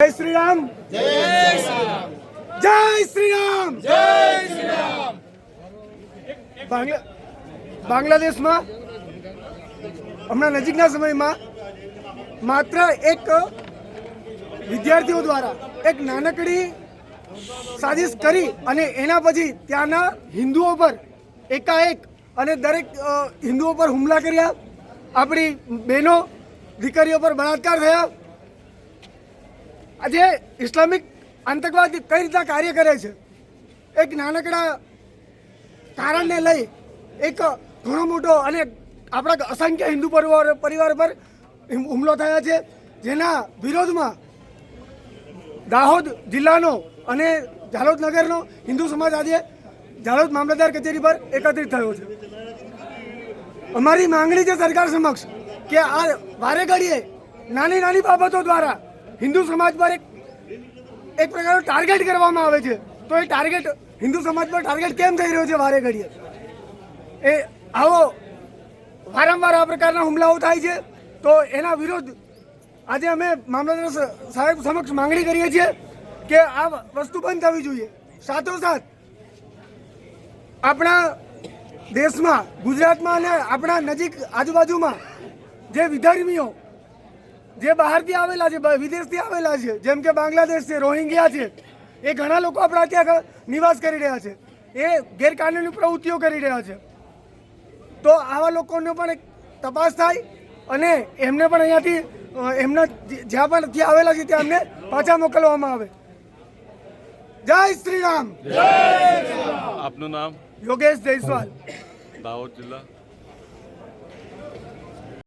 जय श्री राम, जय श्री राम, जय श्री राम, जय श्री राम। બાંગ્લાદેશમાં હમણાં નજીકના સમયમાં માત્ર એક વિદ્યાર્થીઓ દ્વારા એક નાનકડી સાજિશ કરી અને એના પછી ત્યાંના હિન્દુઓ પર એકાએક અને દરેક હિન્દુઓ પર હુમલા કર્યા, આપણી બહેનો દીકરીઓ પર બળાત્કાર થયા। આજે ઇસ્લામિક આતંકવાદ કઈ રીતના કાર્ય કરે છે, એક નાનકડા કારણને લઈ એક ઘણો મોટો અને આપણા અસંખ્ય હિન્દુ પરિવાર પર હુમલો થયા છે, જેના વિરોધમાં દાહોદ જિલ્લાનો અને ઝાલોદ નગરનો હિન્દુ સમાજ આજે ઝાલોદ મામલતદાર કચેરી પર એકત્રિત થયો છે। અમારી માંગણી છે સરકાર સમક્ષ કે આ વારે ઘડીએ નાની નાની બાબતો દ્વારા હિન્દુ સમાજ પર એક પ્રકારનો ટાર્ગેટ કરવામાં આવે છે, તો એ ટાર્ગેટ હિન્દુ સમાજ પર ટાર્ગેટ કેમ થઈ રહ્યો છે વારે ઘડીએ? એ આવો વારંવાર આ પ્રકારના હુમલાઓ થાય છે, તો એના વિરુદ્ધ આજે અમે મામલતદાર સાહેબ સમક્ષ માંગણી કરીએ છીએ કે આ વસ્તુ બંધ થવી જોઈએ। સાથોસાથ આપણા દેશમાં, ગુજરાતમાં અને આપણા નજીક આજુબાજુમાં જે વિધર્મીઓ જે બહારથી આવેલા છે, વિદેશથી આવેલા છે, જેમ કે બાંગ્લાદેશ છે, રોહિંગ્યા છે, એ ઘણા લોકો આપણા ત્યાં નિવાસ કરી રહ્યા છે, એ ગેરકાનૂની પ્રવૃત્તિઓ કરી રહ્યા છે। તો આવા લોકોનો પણ એક તપાસ થાય અને એમને પણ અહીંયાથી એમના જ્યાં પણ ત્યાં આવેલા છે ત્યાં એમને પાછા મોકલવામાં આવે। જય શ્રી રામ। આપનું નામ? યોગેશ જયસ્વાલ, દાહોદ જિલ્લા।